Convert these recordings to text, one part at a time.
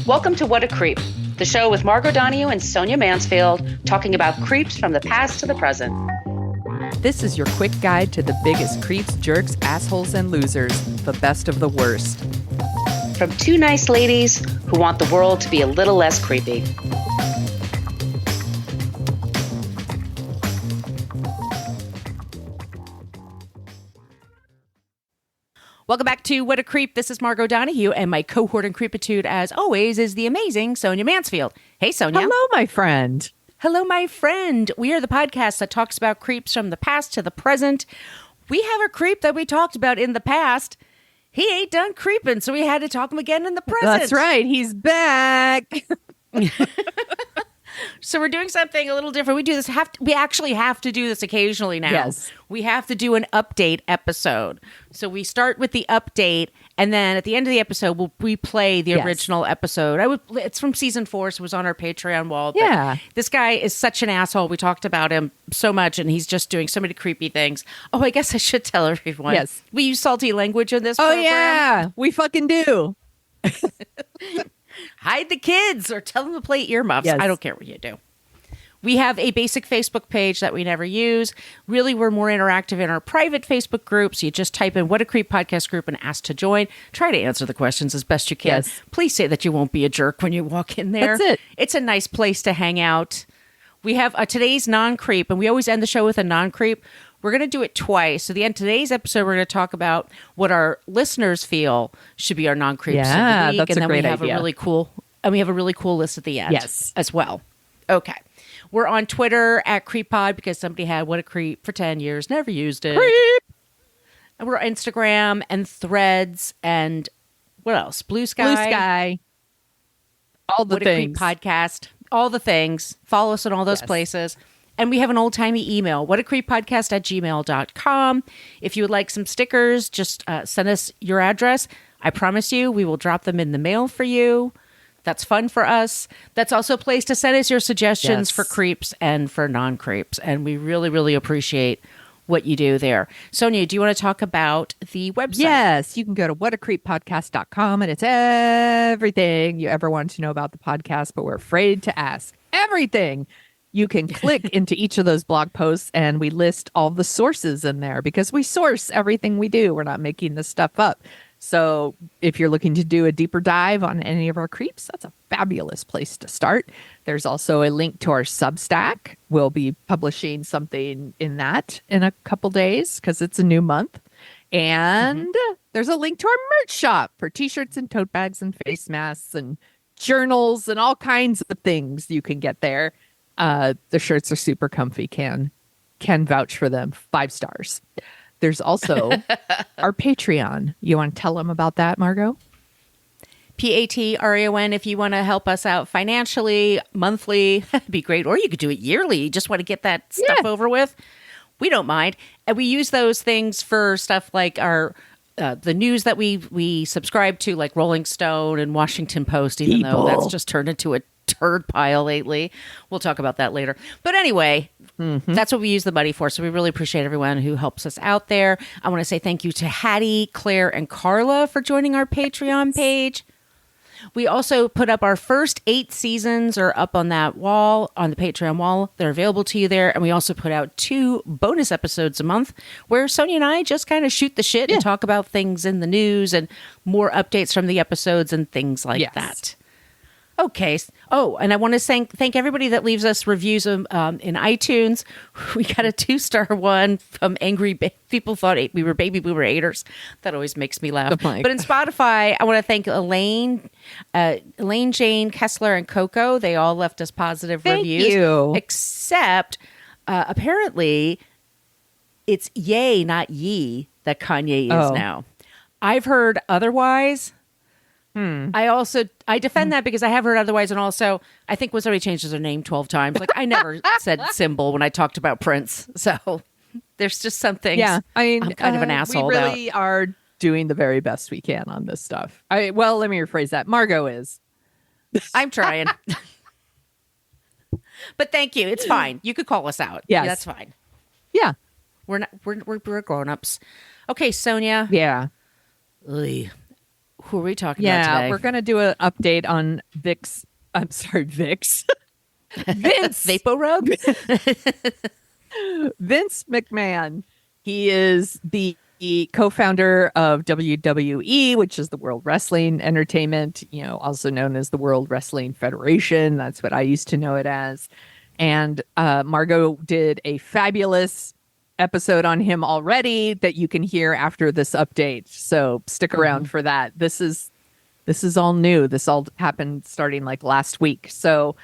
Welcome to What a Creep, the show with Margot Donahue and Sonia Mansfield talking about creeps from the past to the present. This is your quick guide to the biggest creeps, jerks, assholes, and losers, the best of the worst. From two nice ladies who want the world to be a little less creepy. Welcome back to What a Creep. This is Margot Donahue, and my cohort in creepitude, as always, is the amazing Sonia Mansfield. Hey, Sonia. Hello, my friend. Hello, my friend. We are the podcast that talks about creeps from the past to the present. We have a creep that we talked about in the past. He ain't done creeping, so we had to talk him again in the present. That's right. He's back. So we're doing something a little different. We do this. We actually have to do this occasionally now. Yes. We have to do an update episode. So we start with the update, and then at the end of the episode, we'll replay the original episode. It's from season 4, so it was on our Patreon wall. But yeah. This guy is such an asshole. We talked about him so much, and he's just doing so many creepy things. Oh, I guess I should tell everyone. Yes. We use salty language in this program. Oh, yeah. We fucking do. Hide the kids or tell them to play earmuffs. Yes. I don't care what you do. We have a basic Facebook page that we never use. Really, we're more interactive in our private Facebook group. So you just type in What a Creep Podcast Group and ask to join. Try to answer the questions as best you can. Yes. Please say that you won't be a jerk when you walk in there. That's it. It's a nice place to hang out. We have today's non-creep, and we always end the show with a non-creep. We're going to do it twice. So the end of today's episode, we're going to talk about what our listeners feel should be our non-creeps of the week. That's and a then great we have idea. we have a really cool list at the end as well. Okay. We're on Twitter at CreepPod because somebody had What a Creep for 10 years, never used it. Creep. And we're on Instagram and Threads and what else? Blue Sky. All the What things. a Creep Podcast. All the things. Follow us on all those places. And we have an old-timey email, whatacreeppodcast@gmail.com. If you would like some stickers, just send us your address. I promise you, we will drop them in the mail for you. That's fun for us. That's also a place to send us your suggestions for creeps and for non-creeps. And we really, really appreciate what you do there. Sonia, do you want to talk about the website? Yes, you can go to whatacreeppodcast.com, and it's everything you ever wanted to know about the podcast, but we're afraid to ask. Everything. You can click into each of those blog posts, and we list all the sources in there because we source everything we do. We're not making this stuff up. So if you're looking to do a deeper dive on any of our creeps, that's a fabulous place to start. There's also a link to our Substack. We'll be publishing something in that in a couple days because it's a new month. And there's a link to our merch shop for t-shirts and tote bags and face masks and journals and all kinds of things you can get there. The shirts are super comfy. Can vouch for them. 5 stars. There's also our Patreon. You want to tell them about that, Margot? Patreon. If you want to help us out financially, monthly, it'd be great. Or you could do it yearly. You just want to get that stuff over with. We don't mind. And we use those things for stuff like our the news that we subscribe to, like Rolling Stone and Washington Post, even though that's just turned into a turd pile lately. We'll talk about that later. But anyway, that's what we use the money for. So we really appreciate everyone who helps us out there. I want to say thank you to Hattie, Claire, and Carla for joining our Patreon page. We also put up our first 8 seasons are up on that wall, on the Patreon wall. They're available to you there. And we also put out 2 bonus episodes a month where Sonia and I just kind of shoot the shit and talk about things in the news and more updates from the episodes and things like that. Okay. Oh, and I want to thank everybody that leaves us reviews in iTunes. We got a 2-star one from Angry People thought we were baby boomer haters. That always makes me laugh. But in Spotify, I want to thank Elaine, Jane, Kessler, and Coco. They all left us positive reviews. Thank you. Except, apparently, it's yay, not ye, that Kanye is now. I've heard otherwise. I defend that because I have heard otherwise, and also I think when somebody changes their name 12 times, like I never said symbol when I talked about Prince. So there's just some things. Yeah, I mean, I'm kind of an asshole. We really are doing the very best we can on this stuff. Well, let me rephrase that. Margot is. I'm trying. But thank you. It's fine. You could call us out. Yes. Yeah, that's fine. Yeah. We're grown-ups. Okay, Sonia. Yeah. Ugh. Who are we talking about Yeah, today? we're going to do an update on Vix. I'm sorry, Vix. Vince. VapoRub? Vince McMahon. He is the co-founder of WWE, which is the World Wrestling Entertainment, also known as the World Wrestling Federation. That's what I used to know it as. And Margot did a fabulous episode on him already that you can hear after this update. So stick around for that. This is all new. This all happened starting like last week. So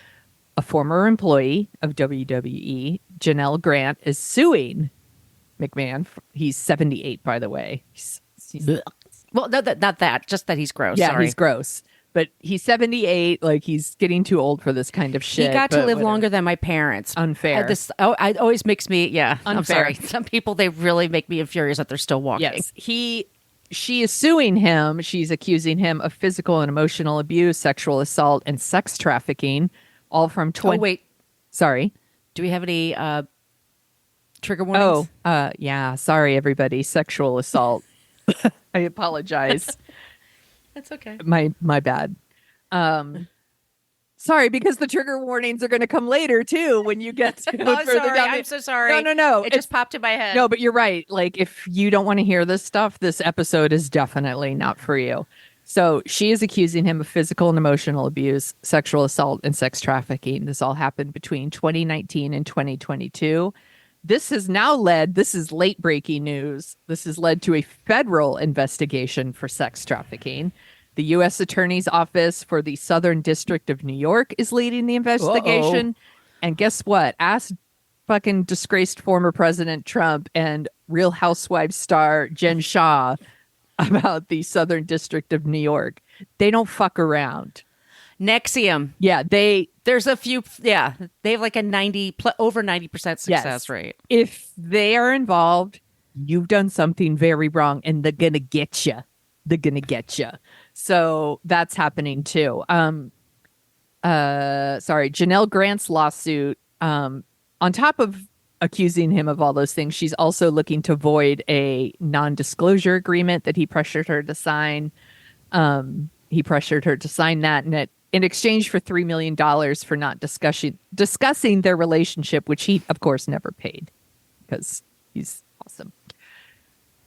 a former employee of WWE, Janelle Grant, is suing McMahon. He's 78, by the way. Well, no, not that. Just that he's gross. Yeah, Sorry. he's gross. But he's 78. Like, he's getting too old for this kind of shit. He got to but live whatever. longer than my parents. Unfair. It always makes me, yeah. I'm Unfair. sorry. Some people, they really make me infurious that they're still walking. Yes, she is suing him. She's accusing him of physical and emotional abuse, sexual assault, and sex trafficking, all from 20. Oh, wait. Sorry. Do we have any trigger warnings? Yeah. Sorry, everybody. Sexual assault. I apologize. That's okay. My bad. Sorry, because the trigger warnings are going to come later too when you get to Oh, further sorry. down. I'm so sorry. No. It just popped in my head. No, but you're right. Like, if you don't want to hear this stuff, this episode is definitely not for you. So she is accusing him of physical and emotional abuse, sexual assault, and sex trafficking. This all happened between 2019 and 2022. This is late breaking news. This has led to a federal investigation for sex trafficking. The U.S. Attorney's Office for the Southern District of New York is leading the investigation. Uh-oh. And guess what? Ask fucking disgraced former President Trump and Real Housewives star Jen Shah about the Southern District of New York. They don't fuck around. Nexium. Yeah, There's a few. Yeah, they have like a over 90% success rate. If they are involved, you've done something very wrong, and they're gonna get you. They're gonna get you. So that's happening too. Janelle Grant's lawsuit. On top of accusing him of all those things, she's also looking to void a non-disclosure agreement that he pressured her to sign. He pressured her to sign that, and in exchange for $3 million for not discussing their relationship, which he, of course, never paid because he's awesome.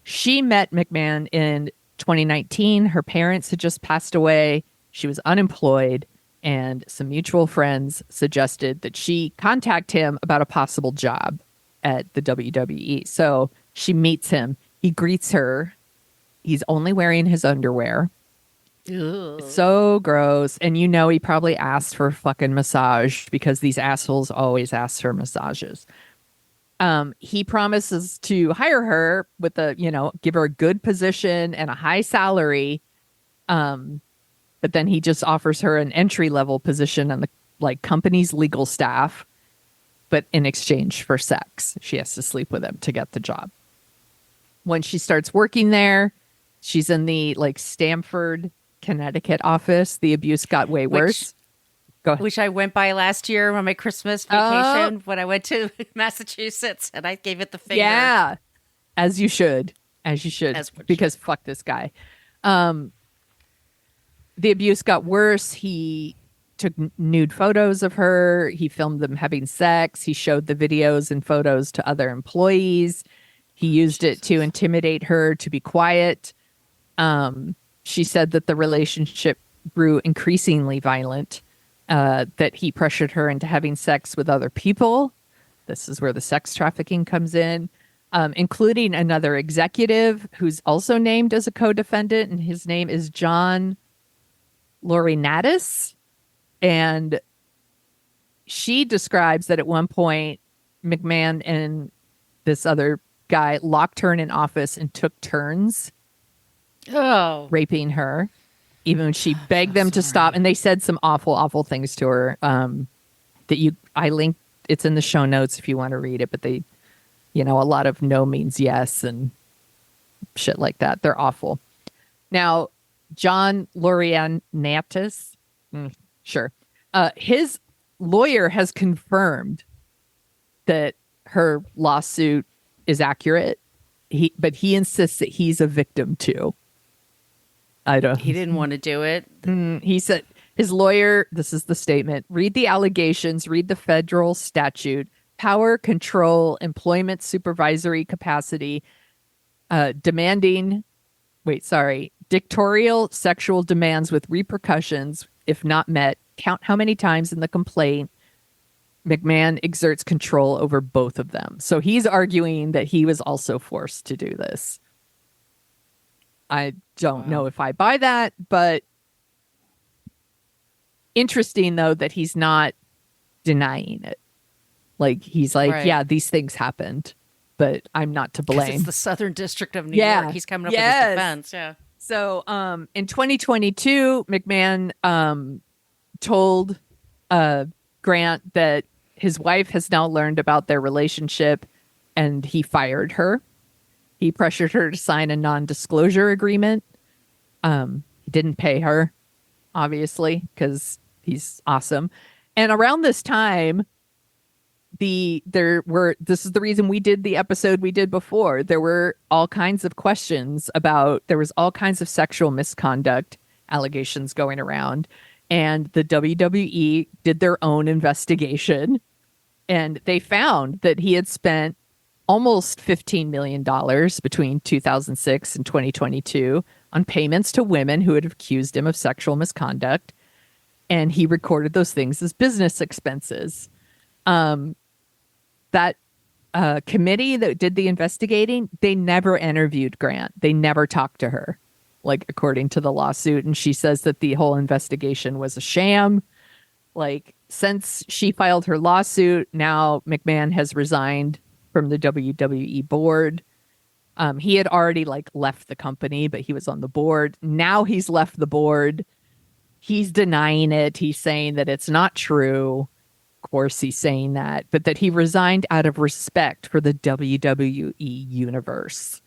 She met McMahon in 2019. Her parents had just passed away. She was unemployed, and some mutual friends suggested that she contact him about a possible job at the WWE. So she meets him. He greets her. He's only wearing his underwear. Ugh. So gross. And he probably asked for a fucking massage because these assholes always ask for massages. He promises to hire her with give her a good position and a high salary. But then he just offers her an entry-level position on the company's legal staff, but in exchange for sex. She has to sleep with him to get the job. When she starts working there, she's in the Stamford, Connecticut office. The abuse got way worse. Go ahead. Which I went by last year on my Christmas vacation when I went to Massachusetts, and I gave it the finger. Yeah, as you should, because fuck this guy. The abuse got worse. He took nude photos of her. He filmed them having sex. He showed the videos and photos to other employees. He used it to intimidate her to be quiet. She said that the relationship grew increasingly violent, that he pressured her into having sex with other people. This is where the sex trafficking comes in, including another executive who's also named as a co-defendant, and his name is John Laurinaitis. And she describes that at one point, McMahon and this other guy locked her in an office and took turns raping her, even when she begged them to stop. And they said some awful, awful things to her I linked. It's in the show notes if you want to read it. But they, a lot of no means yes and shit like that. They're awful. Now, John Laurinaitis, sure. His lawyer has confirmed that her lawsuit is accurate. But he insists that he's a victim too. I don't. He didn't want to do it. He said his lawyer, this is the statement, read the allegations, read the federal statute, power, control, employment, supervisory capacity, dictatorial sexual demands with repercussions if not met. Count how many times in the complaint McMahon exerts control over both of them. So he's arguing that he was also forced to do this. I don't know if I buy that, but interesting, though, that he's not denying it. Like, he's like, Right. yeah, these things happened, but I'm not to 'Cause blame. it's the Southern District of New Yeah. York. He's coming up with his defense. Yeah. So in 2022, McMahon told Grant that his wife has now learned about their relationship and he fired her. He pressured her to sign a non-disclosure agreement. He didn't pay her, obviously, because he's awesome. And around this time, this is the reason we did the episode we did before. There were all kinds of questions there was all kinds of sexual misconduct allegations going around. And the WWE did their own investigation. And they found that he had spent almost $15 million between 2006 and 2022 on payments to women who had accused him of sexual misconduct. And he recorded those things as business expenses. That committee that did the investigating, they never interviewed Grant. They never talked to her, like, according to the lawsuit. And she says that the whole investigation was a sham. Like, since she filed her lawsuit, now McMahon has resigned from the WWE board. He had already left the company, but he was on the board. Now he's left the board. He's denying it. He's saying that it's not true. Of course, he's saying that, but that he resigned out of respect for the WWE universe.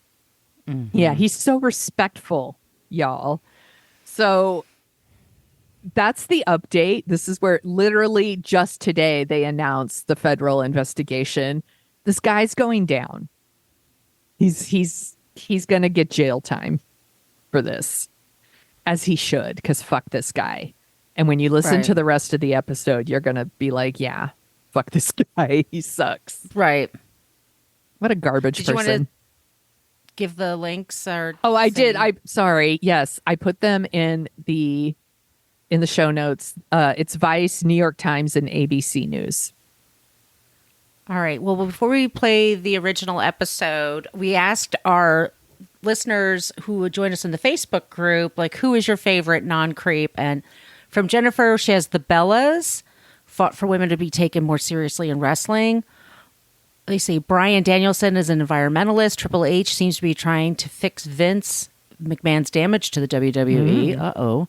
Mm-hmm. Yeah, he's so respectful, y'all. So that's the update. This is where literally just today they announced the federal investigation. This guy's going down. He's going to get jail time for this, as he should, because fuck this guy. And when you listen to the rest of the episode, you're going to be like, yeah, fuck this guy. He sucks. Right. What a garbage person. Did you want to give the links? I did. Sorry. Yes, I put them in the show notes. It's Vice, New York Times, and ABC News. All right. Well, before we play the original episode, we asked our listeners who would join us in the Facebook group, like, who is your favorite non-creep? And from Jennifer, she has the Bellas, fought for women to be taken more seriously in wrestling. They say Brian Danielson is an environmentalist. Triple H seems to be trying to fix Vince McMahon's damage to the WWE. Uh-oh.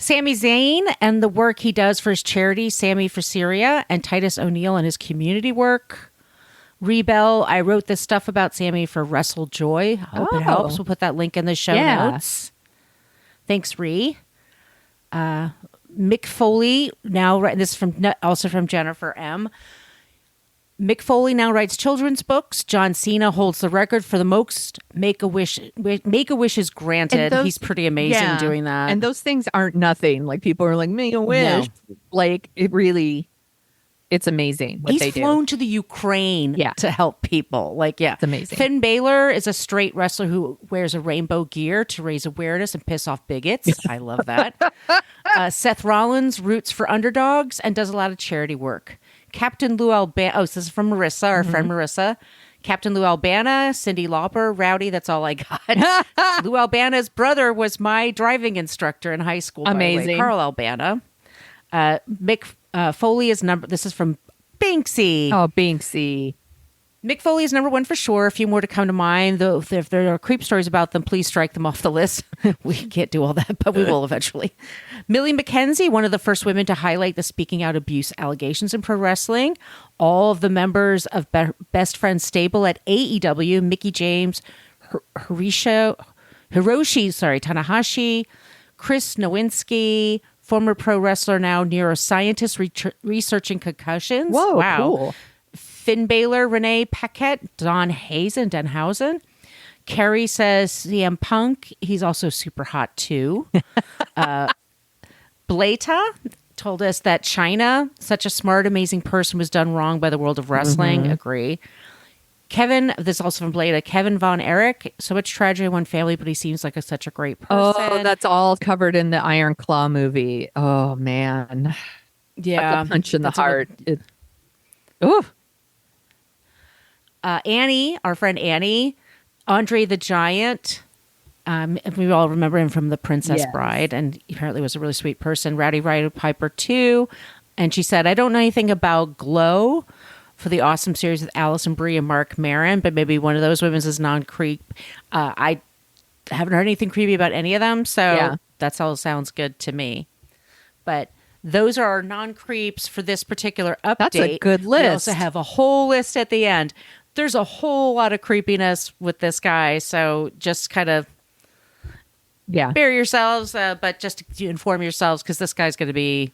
Sami Zayn and the work he does for his charity, Sammy for Syria, and Titus O'Neil and his community work. Rebel, I wrote this stuff about Sammy for Wrestle Joy. Hope it helps. We'll put that link in the show notes. Thanks, Ree. Mick Foley, this is also from Jennifer M. Mick Foley now writes children's books. John Cena holds the record for the most Make-A-Wishes granted. He's pretty amazing doing that. And those things aren't nothing. Like, people are like, Make-A-Wish. No. Like, it's amazing what they do. He's flown to the Ukraine to help people. It's amazing. Finn Balor is a straight wrestler who wears a rainbow gear to raise awareness and piss off bigots. I love that. Seth Rollins roots for underdogs and does a lot of charity work. Captain Lou Albana. Oh, this is from Marissa, our friend Marissa. Captain Lou Albana, Cyndi Lauper, Rowdy. That's all I got. Lou Albana's brother was my driving instructor in high school. Amazing. By the way, Carl Albana. Mick Foley is number. This is from Binksy. Oh, Binksy. Mick Foley is number one for sure. A few more to come to mind. Though, if there are creep stories about them, please strike them off the list. We can't do all that, but we will eventually. Millie McKenzie, one of the first women to highlight the speaking out abuse allegations in pro wrestling. All of the members of Best Friends stable at AEW, Mickie James, Hiroshi Tanahashi, Chris Nowinski, former pro wrestler, now neuroscientist researching concussions. Whoa, wow. Cool. Finn Balor, Renee Paquette, Don Hayes, and Denhausen. Carrie says CM Punk. He's also super hot too. Blata told us that China, such a smart, amazing person, was done wrong by the world of wrestling. Agree. Kevin, this is also from Blata. Kevin Von Erich, so much tragedy in one family, but he seems like such a great person. Oh, that's all covered in the Iron Claw movie. Oh man, yeah, that's a punch in the heart. Ooh. Annie, our friend Annie, Andre the Giant. We all remember him from The Princess Bride, and he apparently was a really sweet person. Rowdy Roddy Piper too, and she said, "I don't know anything about Glow for the awesome series with Allison Brie and Mark Maron, but maybe one of those women's is non-creep." I haven't heard anything creepy about any of them, so that's all sounds good to me. But those are our non-creeps for this particular update. That's a good list. We also have a whole list at the end. There's a whole lot of creepiness with this guy, so just kind of bear yourselves, but just to inform yourselves, because this guy's going to be...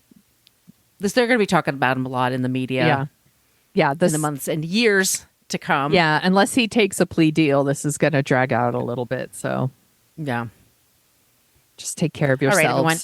They're going to be talking about him a lot in the media. Yeah, in the months and years to come. Yeah, unless he takes a plea deal, this is going to drag out a little bit. So, yeah, just take care of yourselves. All right, everyone.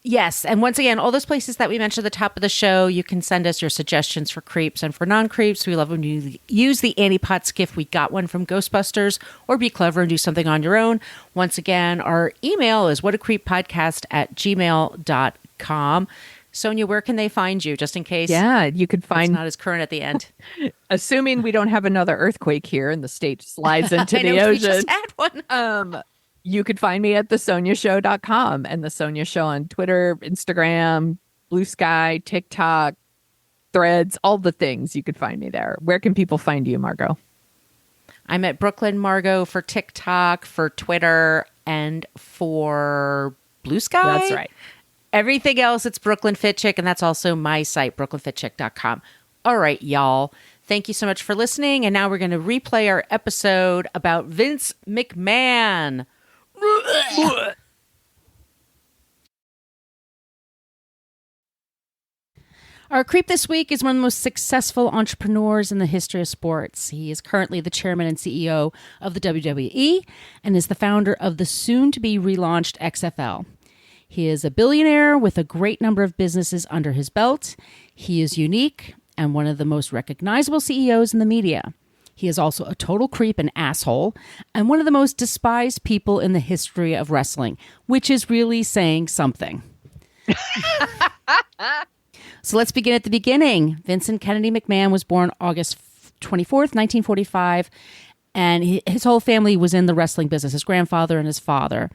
Yes, and once again, all those places that we mentioned at the top of the show, you can send us your suggestions for creeps and for non-creeps. We love when you use the Annie Potts gift. We got one from Ghostbusters, or be clever and do something on your own. Once again, our email is whatacreeppodcast@gmail.com. Sonia, where can they find you, just in case? Yeah, you could find... It's not as current at the end. Assuming we don't have another earthquake here and the state slides into the ocean. We just had one. You could find me at thesoniashow.com and The Sonia Show on Twitter, Instagram, Blue Sky, TikTok, Threads, all the things. You could find me there. Where can people find you, Margot? I'm at Brooklyn Margot for TikTok, for Twitter, and for Blue Sky. That's right. Everything else, it's Brooklyn Fit Chick, and that's also my site, brooklynfitchick.com. All right, y'all. Thank you so much for listening, and now we're going to replay our episode about Vince McMahon. Our creep this week is one of the most successful entrepreneurs in the history of sports. He is currently the chairman and CEO of the WWE and is the founder of the soon-to-be relaunched XFL. He is a billionaire with a great number of businesses under his belt. He is unique and one of the most recognizable CEOs in the media. He is also a total creep and asshole and one of the most despised people in the history of wrestling, which is really saying something. So let's begin at the beginning. Vincent Kennedy McMahon was born August 24th, 1945. And his whole family was in the wrestling business, his grandfather and his father.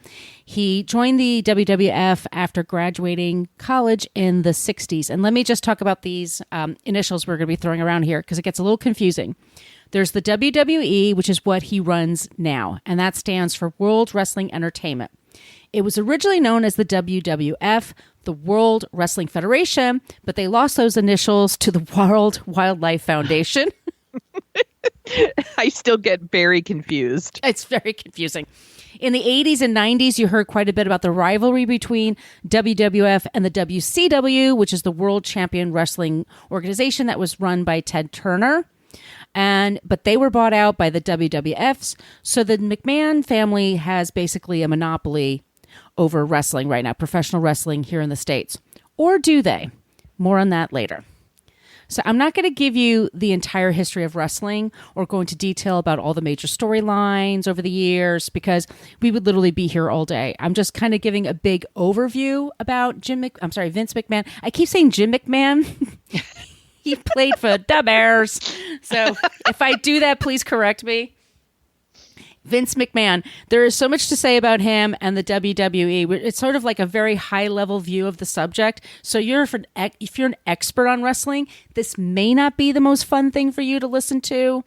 He joined the WWF after graduating college in the 60s. And let me just talk about these initials we're going to be throwing around here because it gets a little confusing. There's the WWE, which is what he runs now, and that stands for World Wrestling Entertainment. It was originally known as the WWF, the World Wrestling Federation, but they lost those initials to the World Wildlife Foundation. I still get very confused. It's very confusing. In the 80s and 90s, you heard quite a bit about the rivalry between WWF and the WCW, which is the World Champion Wrestling Organization that was run by Ted Turner. But they were bought out by the WWFs. So the McMahon family has basically a monopoly over wrestling right now, professional wrestling here in the States. Or do they? More on that later. So I'm not going to give you the entire history of wrestling or go into detail about all the major storylines over the years because we would literally be here all day. I'm just kind of giving a big overview about Vince McMahon. I keep saying Jim McMahon. He played for the Bears. So if I do that, please correct me. Vince McMahon. There is so much to say about him and the WWE. It's sort of like a very high-level view of the subject. So if you're an expert on wrestling, this may not be the most fun thing for you to listen to.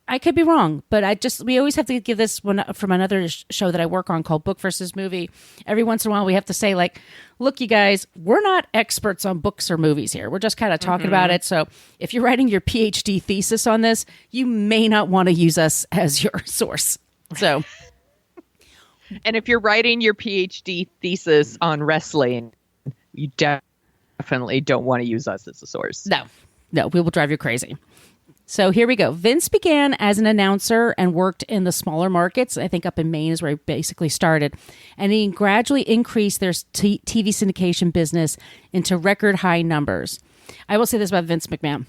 I could be wrong, but we always have to give this one from another show that I work on called Book versus Movie. Every once in a while, we have to say, like, look, you guys, we're not experts on books or movies here. We're just kind of talking about it. So if you're writing your PhD thesis on this, you may not want to use us as your source. So, and if you're writing your PhD thesis on wrestling, you definitely don't want to use us as a source. No, we will drive you crazy. So here we go. Vince began as an announcer and worked in the smaller markets. I think up in Maine is where he basically started. And he gradually increased their TV syndication business into record high numbers. I will say this about Vince McMahon.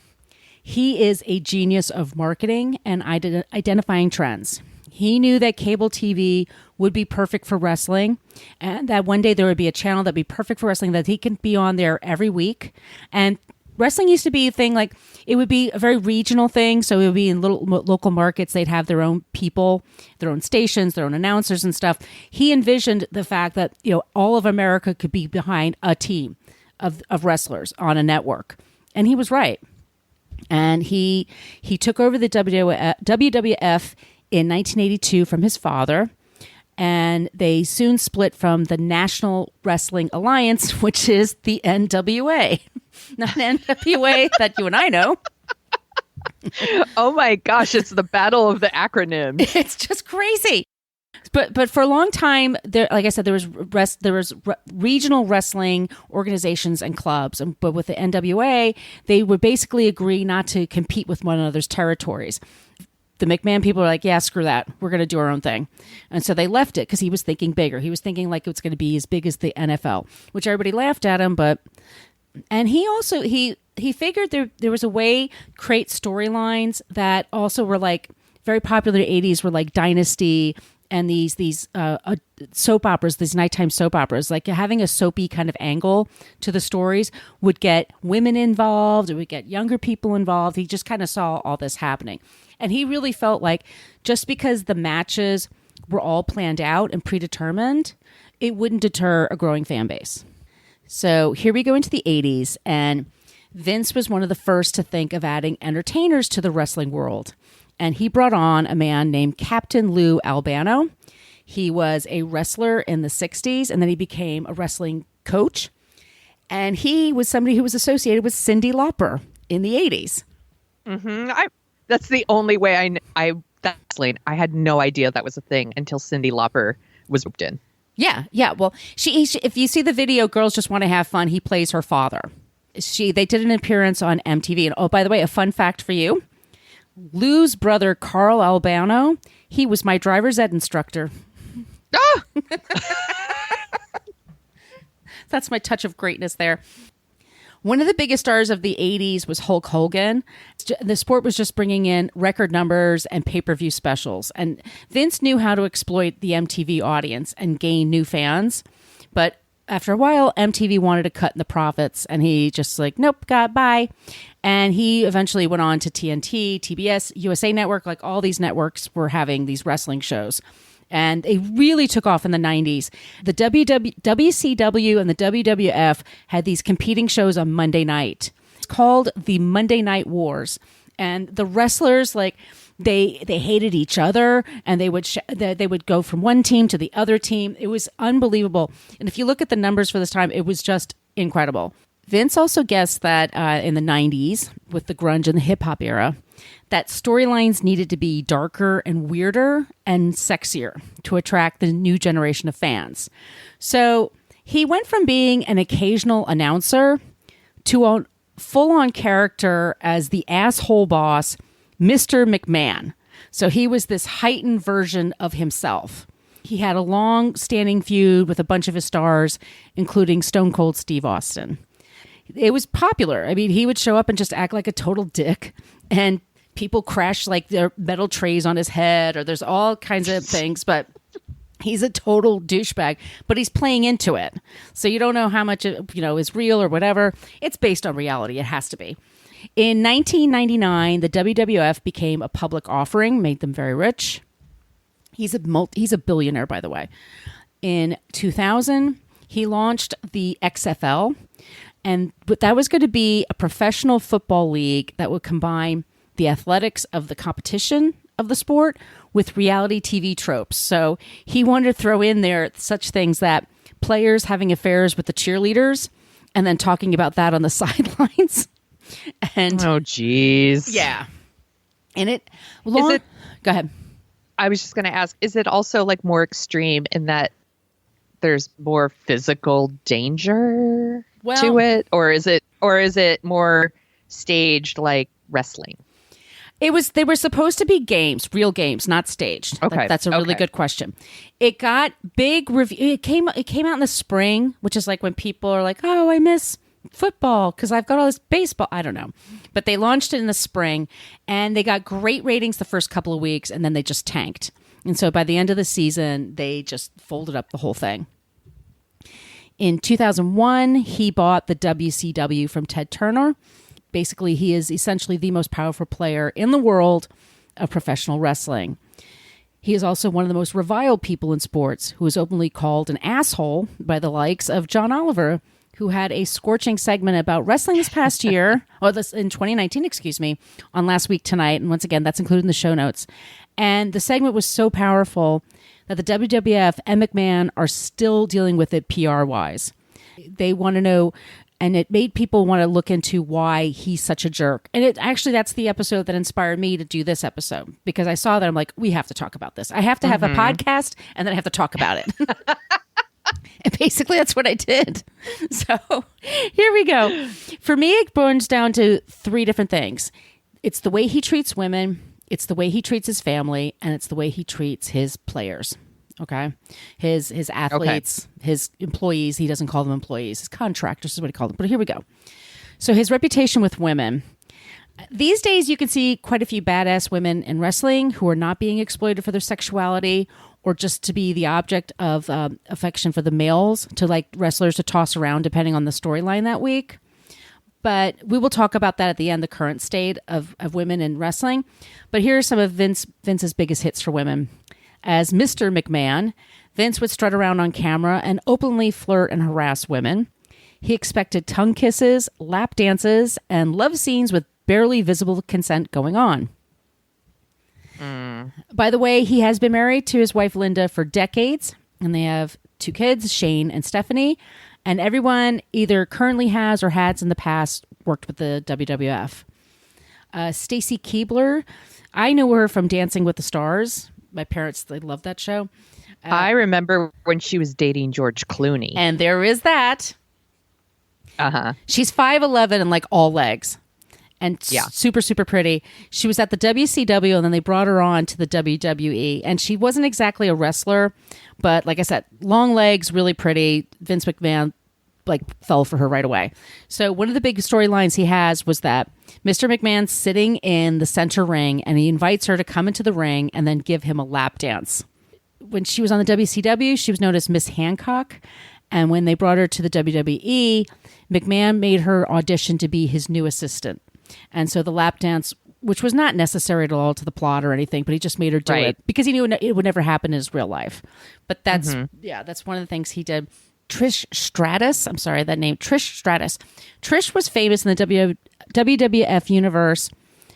He is a genius of marketing and identifying trends. He knew that cable TV would be perfect for wrestling and that one day there would be a channel that'd be perfect for wrestling, that he can be on there every week. And wrestling used to be a thing, like it would be a very regional thing. So it would be in little local markets. They'd have their own people, their own stations, their own announcers and stuff. He envisioned the fact that, all of America could be behind a team of wrestlers on a network. And he was right. And he took over the WWF in 1982 from his father, and they soon split from the National Wrestling Alliance, which is the NWA. Not an NWA that you and I know. Oh my gosh, it's the battle of the acronyms. It's just crazy. But for a long time, there, like I said, there was regional wrestling organizations and clubs. But with the NWA, they would basically agree not to compete with one another's territories. The McMahon people were like, yeah, screw that. We're going to do our own thing. And so they left it because he was thinking bigger. He was thinking like it's going to be as big as the NFL, which everybody laughed at him. And he also, he figured there was a way to create storylines that also were like very popular in the 80s, were like Dynasty and these soap operas, these nighttime soap operas, like having a soapy kind of angle to the stories would get women involved. It would get younger people involved. He just kind of saw all this happening. And he really felt like just because the matches were all planned out and predetermined, it wouldn't deter a growing fan base. So here we go into the 80s, and Vince was one of the first to think of adding entertainers to the wrestling world. And he brought on a man named Captain Lou Albano. He was a wrestler in the 60s, and then he became a wrestling coach. And he was somebody who was associated with Cyndi Lauper in the 80s. Mm-hmm. That's the only way I had no idea that was a thing until Cyndi Lauper was roped in. Yeah. Well, she if you see the video, Girls Just Want to Have Fun, he plays her father. They did an appearance on MTV. And oh, by the way, a fun fact for you. Lou's brother, Carl Albano, he was my driver's ed instructor. Ah! That's my touch of greatness there. One of the biggest stars of the 80s was Hulk Hogan. The sport was just bringing in record numbers and pay-per-view specials. And Vince knew how to exploit the MTV audience and gain new fans. But after a while, MTV wanted to cut in the profits. And he just like, nope, bye. And he eventually went on to TNT, TBS, USA Network. Like all these networks were having these wrestling shows. And they really took off in the 90s. The WCW and the WWF had these competing shows on Monday night. It's called the Monday Night Wars. And the wrestlers, like, they hated each other, and they would go from one team to the other team. It was unbelievable. And if you look at the numbers for this time, it was just incredible. Vince also guessed that in the 90s, with the grunge and the hip-hop era, that storylines needed to be darker and weirder and sexier to attract the new generation of fans. So he went from being an occasional announcer to a full-on character as the asshole boss, Mr. McMahon. So he was this heightened version of himself. He had a long-standing feud with a bunch of his stars, including Stone Cold Steve Austin. It was popular. I mean, he would show up and just act like a total dick, and people crash like their metal trays on his head, or there's all kinds of things, but he's a total douchebag, but he's playing into it. So you don't know how much is real or whatever. It's based on reality. It has to be. In 1999, the WWF became a public offering, made them very rich. He's a billionaire, by the way. In 2000, he launched the XFL, and that was going to be a professional football league that would combine the athletics of the competition of the sport with reality TV tropes. So he wanted to throw in there such things that players having affairs with the cheerleaders and then talking about that on the sidelines. And oh, geez. Yeah. And go ahead. I was just going to ask, is it also like more extreme in that there's more physical danger to it? Or is it more staged like wrestling? They were supposed to be games, real games, not staged. Okay. That's a really good question. It got big review. It came out in the spring, which is like when people are like, "Oh, I miss football because I've got all this baseball." I don't know. But they launched it in the spring and they got great ratings the first couple of weeks and then they just tanked. And so by the end of the season, they just folded up the whole thing. In 2001, he bought the WCW from Ted Turner. Basically, he is essentially the most powerful player in the world of professional wrestling. He is also one of the most reviled people in sports, who is openly called an asshole by the likes of John Oliver, who had a scorching segment about wrestling this past year, in 2019, on Last Week Tonight. And once again, that's included in the show notes. And the segment was so powerful that the WWF and McMahon are still dealing with it PR-wise. They want to know... And it made people want to look into why he's such a jerk. And that's the episode that inspired me to do this episode. Because I saw that, I'm like, we have to talk about this. I have to have a podcast, and then I have to talk about it. And basically, that's what I did. So here we go. For me, it boils down to three different things. It's the way he treats women, it's the way he treats his family, and it's the way he treats his players. Okay. His athletes, his employees, he doesn't call them employees, his contractors is what he called them. But here we go. So his reputation with women. These days, you can see quite a few badass women in wrestling who are not being exploited for their sexuality or just to be the object of affection for the males, to like wrestlers to toss around depending on the storyline that week. But we will talk about that at the end, the current state of women in wrestling. But here are some of Vince's biggest hits for women. As Mr. McMahon, Vince would strut around on camera and openly flirt and harass women. He expected tongue kisses, lap dances, and love scenes with barely visible consent going on. By the way, he has been married to his wife Linda for decades, and they have 2 kids, Shane and Stephanie, and everyone either currently has or has in the past worked with the WWF. Stacy Keibler, I know her from Dancing with the Stars. My parents, they love that show. I remember when she was dating George Clooney. And there is that. Uh-huh. She's 5'11" and like all legs. And super, super pretty. She was at the WCW and then they brought her on to the WWE. And she wasn't exactly a wrestler, but like I said, long legs, really pretty. Vince McMahon fell for her right away. So one of the big storylines he has was that Mr. McMahon's sitting in the center ring and he invites her to come into the ring and then give him a lap dance. When she was on the WCW, she was known as Miss Hancock. And when they brought her to the WWE, McMahon made her audition to be his new assistant. And so the lap dance, which was not necessary at all to the plot or anything, but he just made her do it because he knew it would never happen in his real life. But that's one of the things he did. Trish Stratus. I'm sorry, that name. Trish Stratus. Trish was famous in the WWF universe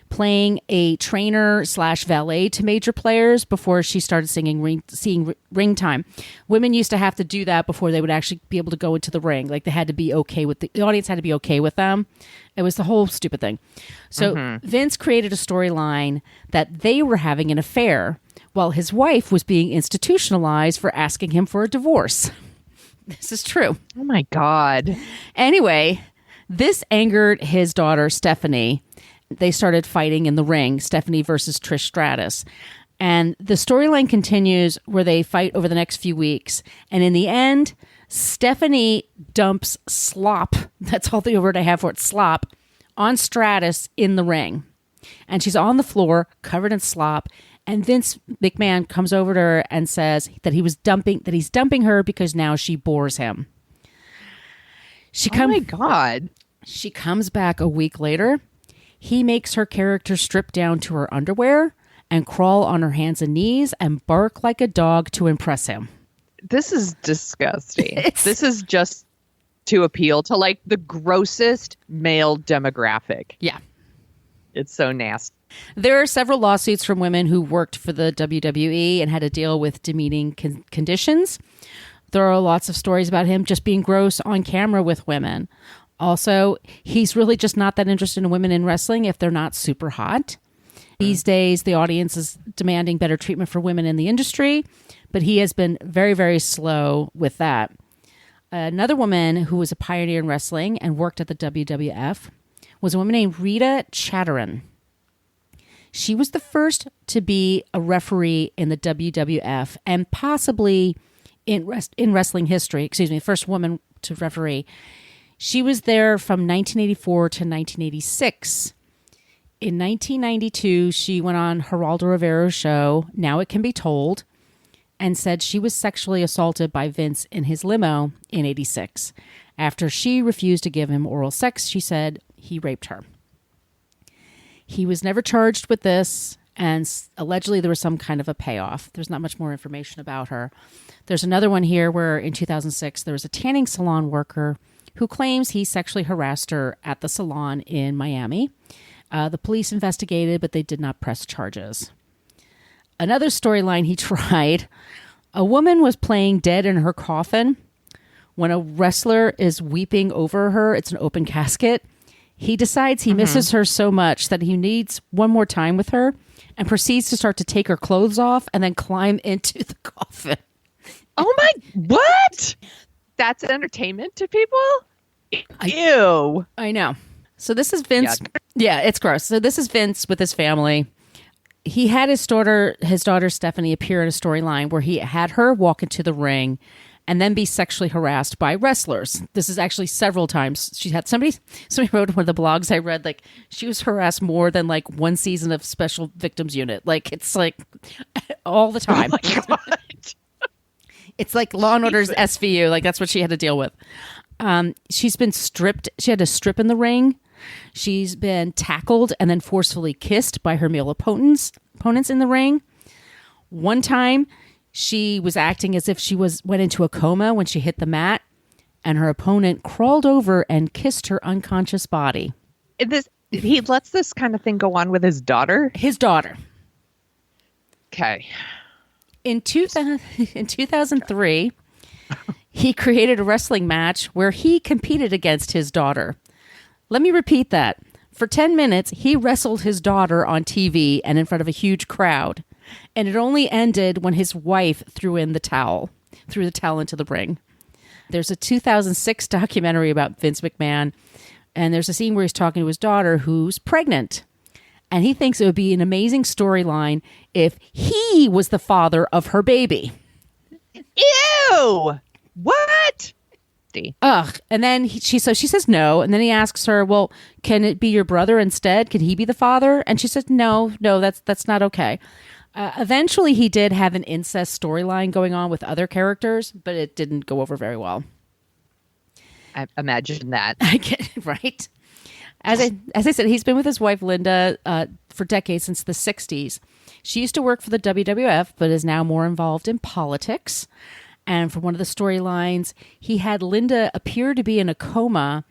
playing a trainer / valet to major players before she started seeing ring time. Women used to have to do that before they would actually be able to go into the ring. Like they had to be okay with the audience had to be okay with them. It was the whole stupid thing. So Vince created a storyline that they were having an affair while his wife was being institutionalized for asking him for a divorce. This is true. Oh my God. Anyway, this angered his daughter, Stephanie. They started fighting in the ring, Stephanie versus Trish Stratus. And the storyline continues where they fight over the next few weeks. And in the end, Stephanie dumps slop. That's all the word I have for it, slop, on Stratus in the ring. And she's on the floor, covered in slop. And Vince McMahon comes over to her and says that he's dumping her because now she bores him. Oh my God. She comes back a week later. He makes her character strip down to her underwear and crawl on her hands and knees and bark like a dog to impress him. This is disgusting. This is just to appeal to like the grossest male demographic. Yeah. It's so nasty. There are several lawsuits from women who worked for the WWE and had to deal with demeaning conditions. There are lots of stories about him just being gross on camera with women. Also, he's really just not that interested in women in wrestling if they're not super hot. These days, the audience is demanding better treatment for women in the industry, but he has been very, very slow with that. Another woman who was a pioneer in wrestling and worked at the WWF was a woman named Rita Chatterton. She was the first to be a referee in the WWF and possibly in wrestling history. Excuse me, first woman to referee. She was there from 1984 to 1986. In 1992, she went on Geraldo Rivera's show, Now It Can Be Told, and said she was sexually assaulted by Vince in his limo in 86. After she refused to give him oral sex, she said he raped her. He was never charged with this, and allegedly there was some kind of a payoff. There's not much more information about her. There's another one here where in 2006, there was a tanning salon worker who claims he sexually harassed her at the salon in Miami. The police investigated, but they did not press charges. Another storyline he tried, a woman was playing dead in her coffin. When a wrestler is weeping over her, it's an open casket. He decides he misses her so much that he needs one more time with her and proceeds to start to take her clothes off and then climb into the coffin. Oh my, what? That's entertainment to people? Ew. I know. So this is Vince. Yuck. Yeah, it's gross. So this is Vince with his family. He had his daughter Stephanie appear in a storyline where he had her walk into the ring and then be sexually harassed by wrestlers. This is actually several times. She had somebody wrote in one of the blogs I read, like, she was harassed more than like one season of Special Victims Unit. Like, it's like all the time. Oh my God. It's like Law and Order's SVU. Like, that's what she had to deal with. She's been stripped. She had to strip in the ring. She's been tackled and then forcefully kissed by her male opponents in the ring. One time, she was acting as if she went into a coma when she hit the mat, and her opponent crawled over and kissed her unconscious body. He lets this kind of thing go on with his daughter? His daughter. Okay. In 2003, he created a wrestling match where he competed against his daughter. Let me repeat that. For 10 minutes, he wrestled his daughter on TV and in front of a huge crowd. And it only ended when his wife threw the towel into the ring. There's a 2006 documentary about Vince McMahon, and there's a scene where he's talking to his daughter who's pregnant. And he thinks it would be an amazing storyline if he was the father of her baby. Ew! What? Ugh. And then she says no. And then he asks her, well, can it be your brother instead? Can he be the father? And she says, no, that's not okay. Eventually, he did have an incest storyline going on with other characters, but it didn't go over very well. I imagine that. I get it, right? As I said, he's been with his wife, Linda, for decades, since the 60s. She used to work for the WWF, but is now more involved in politics. And for one of the storylines, he had Linda appear to be in a coma,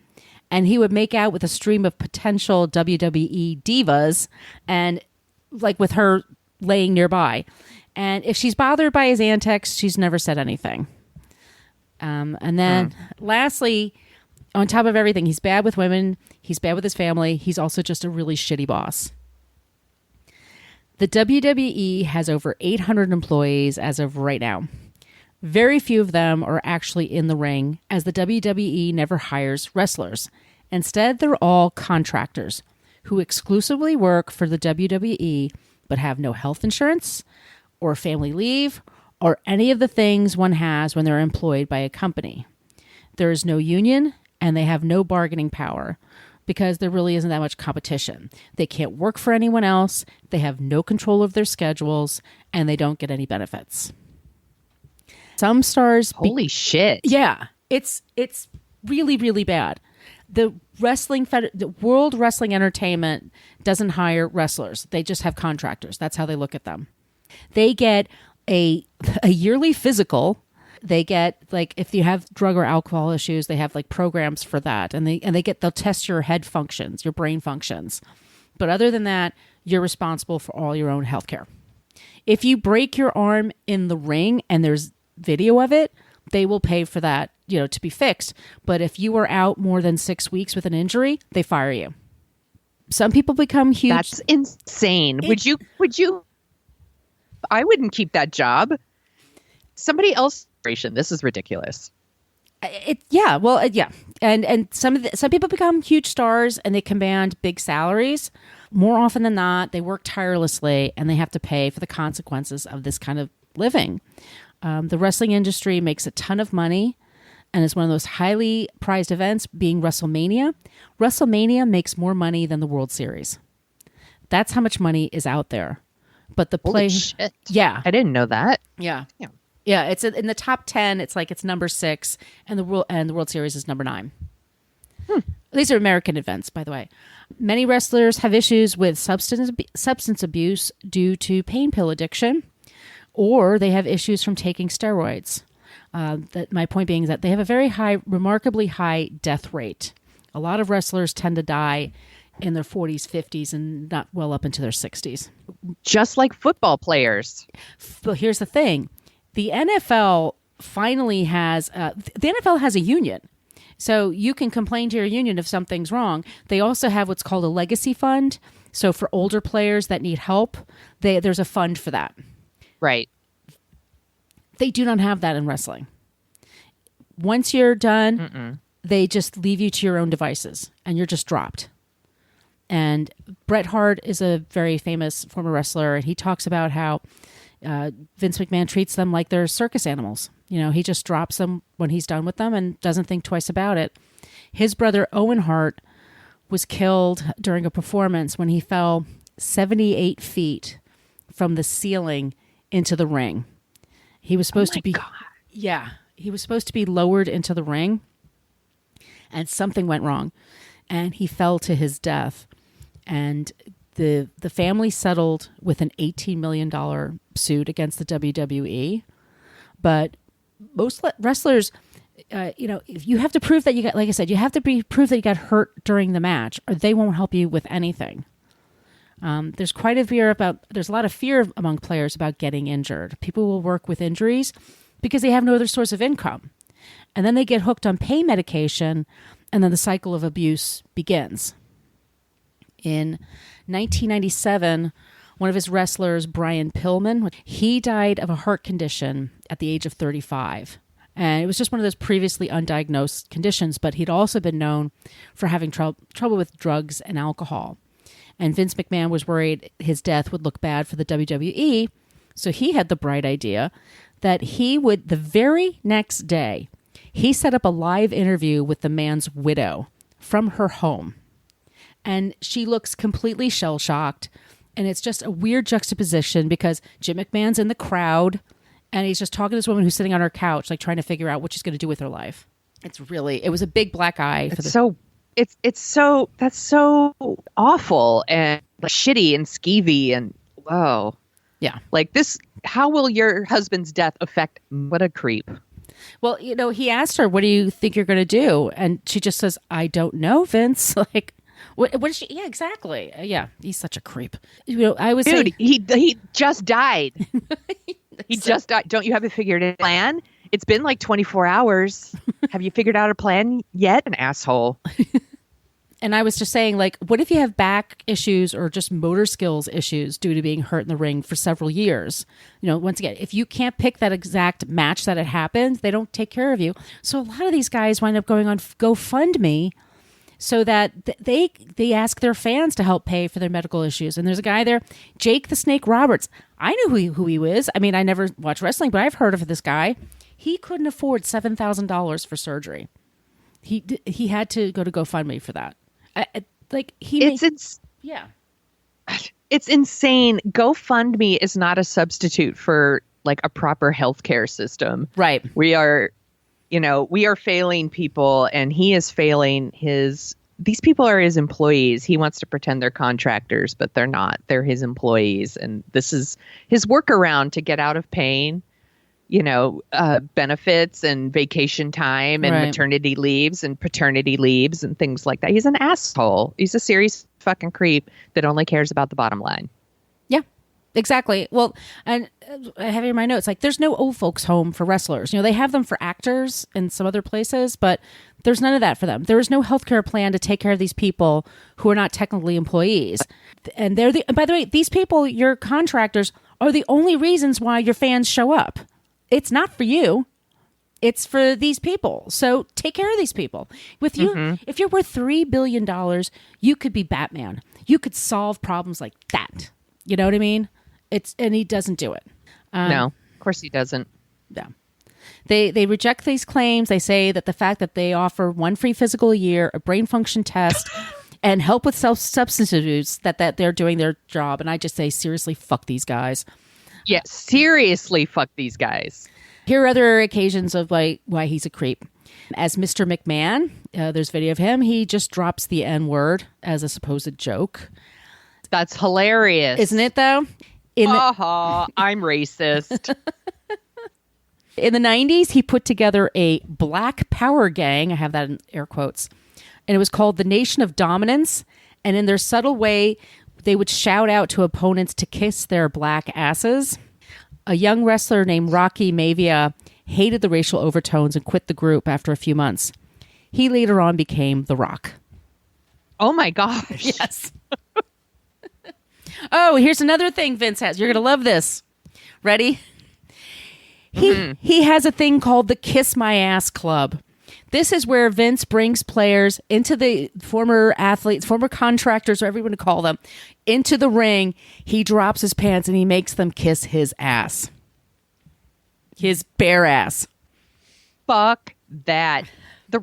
and he would make out with a stream of potential WWE divas, and like with her laying nearby. And if she's bothered by his antics, she's never said anything. And then lastly, on top of everything, he's bad with women. He's bad with his family. He's also just a really shitty boss. The WWE has over 800 employees as of right now. Very few of them are actually in the ring, as the WWE never hires wrestlers. Instead, they're all contractors who exclusively work for the WWE but have no health insurance or family leave or any of the things one has when they're employed by a company. There is no union, and they have no bargaining power because there really isn't that much competition. They can't work for anyone else, they have no control of their schedules, and they don't get any benefits. Some stars... Holy shit. Yeah. It's really, really bad. The World Wrestling Entertainment doesn't hire wrestlers. They just have contractors. That's how they look at them. They get a yearly physical. They get, like, if you have drug or alcohol issues, they have like programs for that. And they'll test your head functions, your brain functions. But other than that, you're responsible for all your own health care. If you break your arm in the ring and there's video of it, they will pay for that, to be fixed. But if you are out more than 6 weeks with an injury, they fire you. Some people become huge. That's insane. Would you? I wouldn't keep that job. Somebody else. This is ridiculous. Yeah. And some people become huge stars and they command big salaries. More often than not, they work tirelessly and they have to pay for the consequences of this kind of living. The wrestling industry makes a ton of money and is one of those highly prized events, being WrestleMania. WrestleMania makes more money than the World Series. That's how much money is out there. But the Holy shit. yeah, I didn't know that. yeah, yeah. It's in the top 10. It's like it's number 6, and the World Series is number 9. These are American events, by the way. Many wrestlers have issues with substance abuse due to pain pill addiction, or they have issues from taking steroids. My point being that they have a very high, remarkably high death rate. A lot of wrestlers tend to die in their 40s, 50s, and not well up into their 60s. Just like football players. But here's the thing. The NFL finally has a union. So you can complain to your union if something's wrong. They also have what's called a legacy fund. So for older players that need help, there's a fund for that. Right. They do not have that in wrestling. Once you're done, they just leave you to your own devices and you're just dropped. And Bret Hart is a very famous former wrestler, and he talks about how Vince McMahon treats them like they're circus animals. You know, he just drops them when he's done with them and doesn't think twice about it. His brother Owen Hart was killed during a performance when he fell 78 feet from the ceiling into the ring. He was supposed to be, he was supposed to be lowered into the ring, and something went wrong, and he fell to his death. And the family settled with an $18 million suit against the WWE. But most wrestlers, if you have to prove that you got, like I said, you have to prove that you got hurt during the match, or they won't help you with anything. There's a lot of fear among players about getting injured. People will work with injuries because they have no other source of income. And then they get hooked on pain medication, and then the cycle of abuse begins. In 1997, one of his wrestlers, Brian Pillman, he died of a heart condition at the age of 35. And it was just one of those previously undiagnosed conditions, but he'd also been known for having trouble with drugs and alcohol. And Vince McMahon was worried his death would look bad for the WWE, so he had the bright idea that he would, the very next day, he set up a live interview with the man's widow from her home. And she looks completely shell-shocked. And it's just a weird juxtaposition because Jim McMahon's in the crowd and he's just talking to this woman who's sitting on her couch, like trying to figure out what she's going to do with her life. It was a big black eye. That's so awful and shitty and skeevy and whoa. Yeah. Like this, how will your husband's death affect? What a creep. Well, he asked her, what do you think you're going to do? And she just says, I don't know, Vince. Like, what is she? Yeah, exactly. Yeah, he's such a creep. I was Dude, he just died. He just died. Don't you have a figured plan? It's been like 24 hours. Have you figured out a plan yet? An asshole. And I was just saying, like, what if you have back issues or just motor skills issues due to being hurt in the ring for several years? Once again, if you can't pick that exact match that it happened, they don't take care of you. So a lot of these guys wind up going on GoFundMe so that they ask their fans to help pay for their medical issues. And there's a guy there, Jake the Snake Roberts. I knew who he was. I mean, I never watched wrestling, but I've heard of this guy. He couldn't afford $7,000 for surgery. He had to go to GoFundMe for that. It's insane. GoFundMe is not a substitute for like a proper healthcare system. Right. We are failing people, and he is failing these people are his employees. He wants to pretend they're contractors, but they're not. They're his employees. And this is his workaround to get out of pain, benefits and vacation time and maternity leaves and paternity leaves and things like that. He's an asshole. He's a serious fucking creep that only cares about the bottom line. Yeah, exactly. Well, and I have in my notes, like there's no old folks home for wrestlers. They have them for actors in some other places, but there's none of that for them. There is no healthcare plan to take care of these people who are not technically employees. And by the way, these people, your contractors, are the only reasons why your fans show up. It's not for you. It's for these people. So take care of these people. With you, if you're worth $3 billion, you could be Batman. You could solve problems like that. You know what I mean? And he doesn't do it. No, of course he doesn't. Yeah. They reject these claims. They say that the fact that they offer one free physical a year, a brain function test, and help with substance abuse, that they're doing their job. And I just say, seriously, fuck these guys. Yeah, seriously, fuck these guys. Here are other occasions of why he's a creep. As Mr. McMahon, there's video of him. He just drops the N-word as a supposed joke. That's hilarious. Isn't it, though? I'm racist. In the 90s, he put together a black power gang. I have that in air quotes. And it was called the Nation of Dominance. And in their subtle way, they would shout out to opponents to kiss their black asses. A young wrestler named Rocky Maivia hated the racial overtones and quit the group after a few months. He later on became The Rock. Oh my gosh. Yes. Oh, here's another thing Vince has. You're going to love this. Ready? He has a thing called the Kiss My Ass Club. This is where Vince brings players into the former athletes, former contractors, or whatever you want to call them, into the ring. He drops his pants and he makes them kiss his ass. His bare ass. Fuck that.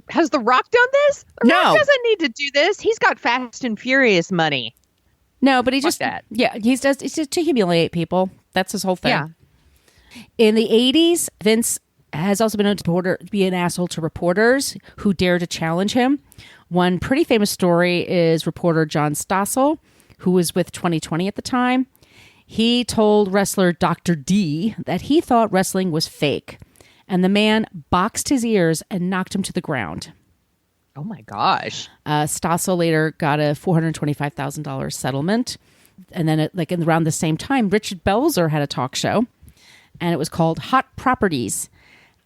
Has The Rock done this? The Rock doesn't need to do this. He's got Fast and Furious money. No, but he Fuck just that. Yeah, it's just to humiliate people. That's his whole thing. Yeah. In the 80s, Vince has also been known to be an asshole to reporters who dare to challenge him. One pretty famous story is reporter John Stossel, who was with 2020 at the time. He told wrestler Dr. D that he thought wrestling was fake, and the man boxed his ears and knocked him to the ground. Oh my gosh. Stossel later got a $425,000 settlement. And then around the same time, Richard Belzer had a talk show, and it was called Hot Properties.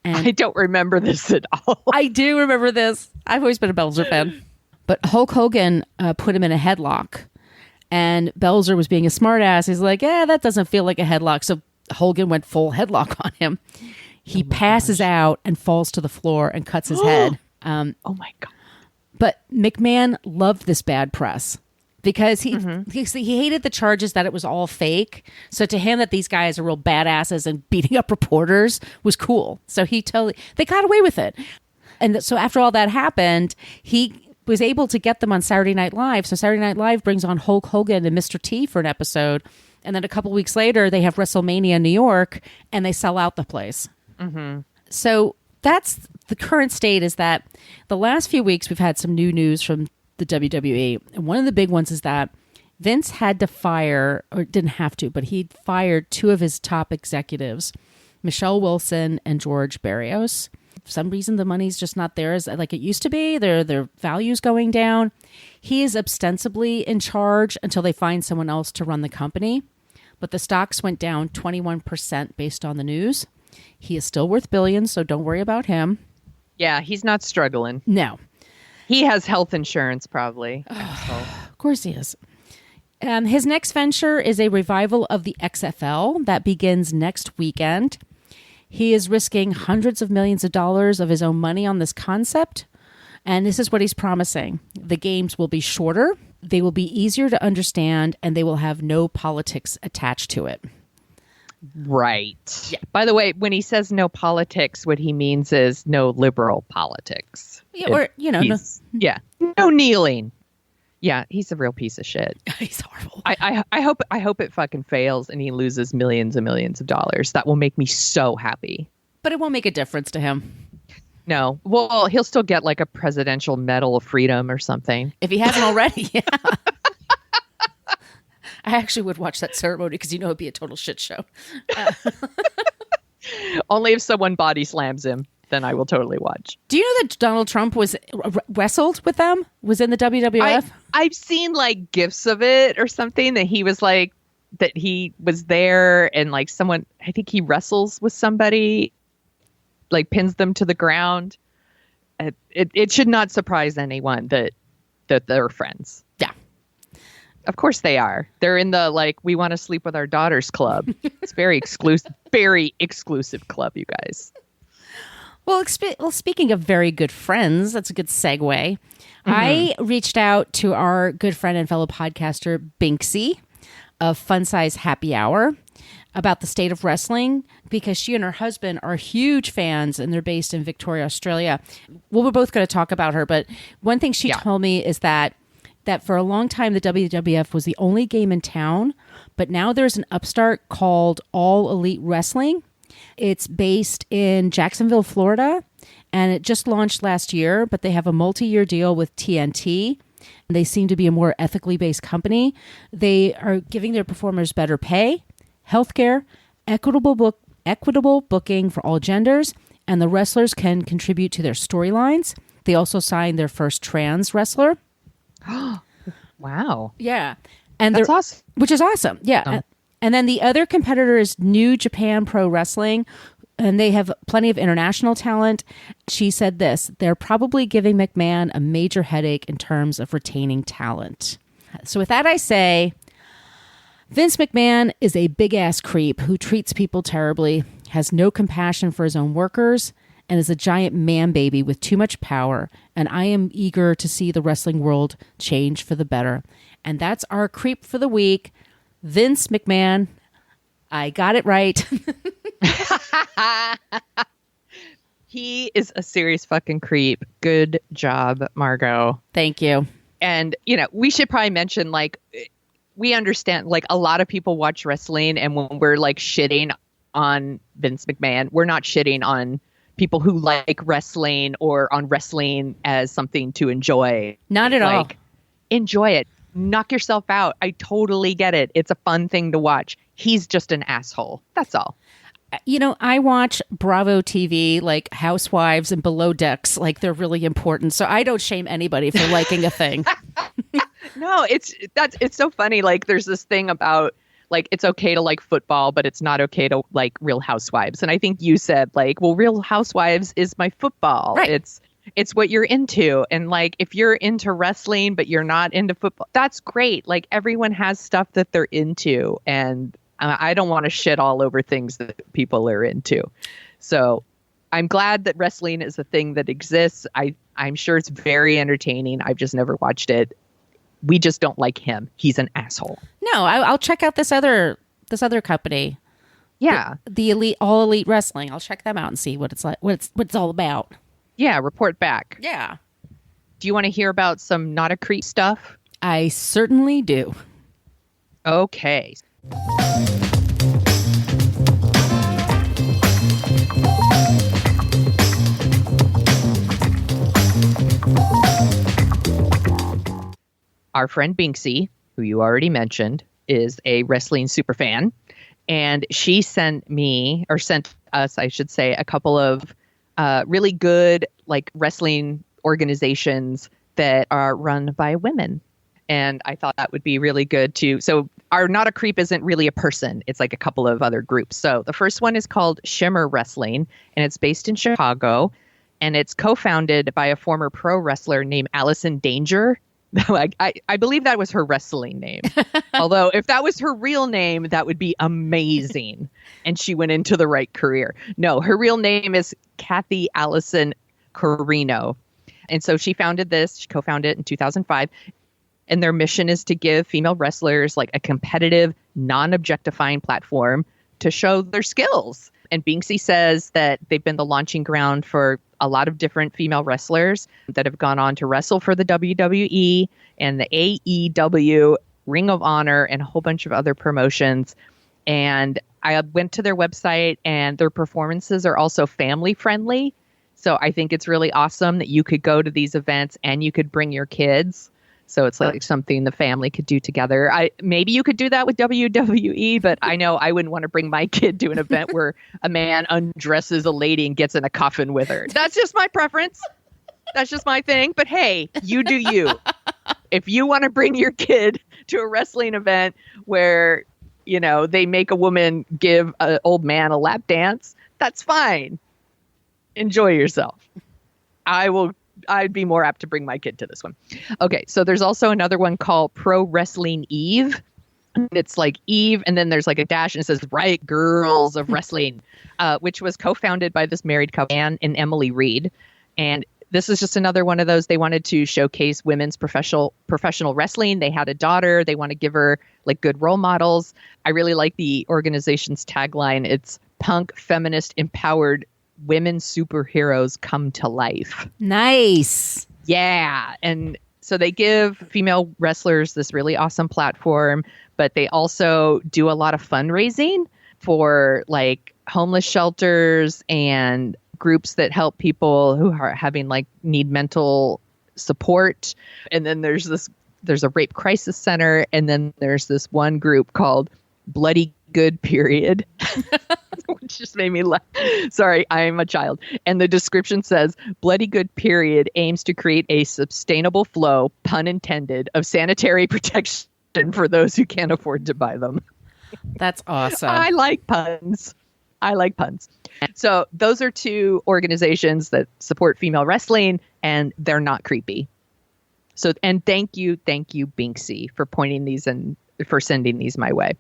And I don't remember this at all. I do remember this. I've always been a Belzer fan. But Hulk Hogan put him in a headlock, and Belzer was being a smartass. He's like, that doesn't feel like a headlock. So Hogan went full headlock on him. He passes out and falls to the floor and cuts his head. Oh my God. But McMahon loved this bad press because he hated the charges that it was all fake. So to him that these guys are real badasses and beating up reporters was cool. So they got away with it. And so after all that happened, he was able to get them on Saturday Night Live. So Saturday Night Live brings on Hulk Hogan and Mr. T for an episode. And then a couple weeks later, they have WrestleMania in New York and they sell out the place. Mm-hmm. So that's the current state, is that the last few weeks we've had some new news from the WWE. And one of the big ones is that Vince had to fire, or didn't have to, but he fired two of his top executives, Michelle Wilson and George Barrios. For some reason, the money's just not there as like it used to be. Their value's going down. He is ostensibly in charge until they find someone else to run the company. But the stocks went down 21% based on the news. He is still worth billions, so don't worry about him. Yeah, he's not struggling. No. He has health insurance, probably. Of course he is. His next venture is a revival of the XFL that begins next weekend. He is risking hundreds of millions of dollars of his own money on this concept. And this is what he's promising. The games will be shorter, they will be easier to understand, and they will have no politics attached to it. Right. Yeah. By the way, when he says no politics, what he means is no liberal politics. Yeah, or, no kneeling. Yeah, he's a real piece of shit. He's horrible. I hope it fucking fails and he loses millions and millions of dollars. That will make me so happy. But it won't make a difference to him. No. Well, he'll still get like a Presidential Medal of Freedom or something. If he hasn't already, yeah. I actually would watch that ceremony because it'd be a total shit show. Only if someone body slams him, then I will totally watch. Do you know that Donald Trump was wrestled with them? Was in the WWF? I've seen like gifs of it or something that he was like, that he was there and like someone, I think he wrestles with somebody, like pins them to the ground. It should not surprise anyone that they're friends. Yeah. Of course they are. They're in the like, we want to sleep with our daughters club. It's very exclusive club, you guys. Well, speaking of very good friends, that's a good segue. I reached out to our good friend and fellow podcaster, Binksy, of Fun Size Happy Hour, about the state of wrestling, because she and her husband are huge fans and they're based in Victoria, Australia. Well, we're both going to talk about her, but one thing she told me is that for a long time, the WWF was the only game in town, but now there's an upstart called All Elite Wrestling. It's based in Jacksonville, Florida, and it just launched last year, but they have a multi-year deal with TNT. They seem to be a more ethically based company. They are giving their performers better pay, healthcare, equitable booking for all genders, and the wrestlers can contribute to their storylines. They also signed their first trans wrestler. Wow. Yeah. And that's awesome. Which is awesome. Yeah. And then the other competitor is New Japan Pro Wrestling, and they have plenty of international talent. She said this: they're probably giving McMahon a major headache in terms of retaining talent. So with that, I say Vince McMahon is a big-ass creep who treats people terribly, has no compassion for his own workers, and is a giant man baby with too much power. And I am eager to see the wrestling world change for the better. And that's our creep for the week. Vince McMahon. I got it right. He is a serious fucking creep. Good job, Margot. Thank you. And, we should probably mention, we understand, a lot of people watch wrestling, and when we're, shitting on Vince McMahon, we're not shitting on people who like wrestling or on wrestling as something to enjoy. Not at all. Enjoy it. Knock yourself out. I totally get it. It's a fun thing to watch. He's just an asshole. That's all. I watch Bravo TV, like Housewives and Below Decks, like they're really important. So I don't shame anybody for liking a thing. No, it's so funny. There's this thing about it's okay to like football, but it's not okay to like Real Housewives. And I think you said Real Housewives is my football. Right. It's what you're into. And if you're into wrestling, but you're not into football, that's great. Everyone has stuff that they're into. And I don't want to shit all over things that people are into. So I'm glad that wrestling is a thing that exists. I'm sure it's very entertaining. I've just never watched it. We just don't like him. He's an asshole. No, I'll check out this other company. Yeah. The All Elite Wrestling. I'll check them out and see what it's like, what it's all about. Yeah, report back. Yeah. Do you want to hear about some not a creep stuff? I certainly do. Okay. Our friend Binksy, who you already mentioned, is a wrestling super fan. And she sent us, I should say, a couple of really good wrestling organizations that are run by women. And I thought that would be really good too. So our Not a Creep isn't really a person. It's a couple of other groups. So the first one is called Shimmer Wrestling, and it's based in Chicago. And it's co-founded by a former pro wrestler named Allison Danger. I believe that was her wrestling name. Although if that was her real name, that would be amazing. And she went into the right career. No, her real name is Kathy Allison Carino. And so she co-founded it in 2005. And their mission is to give female wrestlers a competitive, non-objectifying platform to show their skills. And Binksy says that they've been the launching ground for a lot of different female wrestlers that have gone on to wrestle for the WWE and the AEW, Ring of Honor, and a whole bunch of other promotions. And I went to their website, and their performances are also family friendly. So I think it's really awesome that you could go to these events and you could bring your kids. So it's something the family could do together. Maybe you could do that with WWE, but I know I wouldn't want to bring my kid to an event where a man undresses a lady and gets in a coffin with her. That's just my preference. That's just my thing. But hey, you do you. If you want to bring your kid to a wrestling event where, they make a woman give an old man a lap dance, that's fine. Enjoy yourself. I'd be more apt to bring my kid to this one. Okay, so there's also another one called Pro Wrestling Eve. It's like Eve, and then there's like a dash, and it says Right Girls of Wrestling, which was co-founded by this married couple, Ann and Emily Reed. And this is just another one of those. They wanted to showcase women's professional wrestling. They had a daughter. They want to give her like good role models. I really like the organization's tagline. It's punk, feminist, empowered women superheroes come to life. Nice. Yeah. And so they give female wrestlers this really awesome platform, but they also do a lot of fundraising for like homeless shelters and groups that help people who are having like need mental support. And then there's a rape crisis center. And then there's this one group called Bloody Good Period, which just made me laugh. Sorry, I'm a child. And the description says, Bloody Good Period aims to create a sustainable flow, pun intended, of sanitary protection for those who can't afford to buy them. That's awesome. I like puns. So those are two organizations that support female wrestling, and they're not creepy. So, and thank you, Binksy, for pointing these and for sending these my way.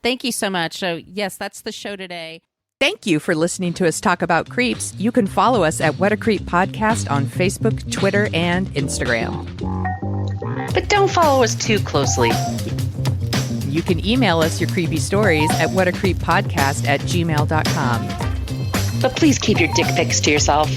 Thank you so much. So, yes, that's the show today. Thank you for listening to us talk about creeps. You can follow us at What a Creep Podcast on Facebook, Twitter, and Instagram. But don't follow us too closely. You can email us your creepy stories at whatacreeppodcast@gmail.com. But please keep your dick pics to yourself.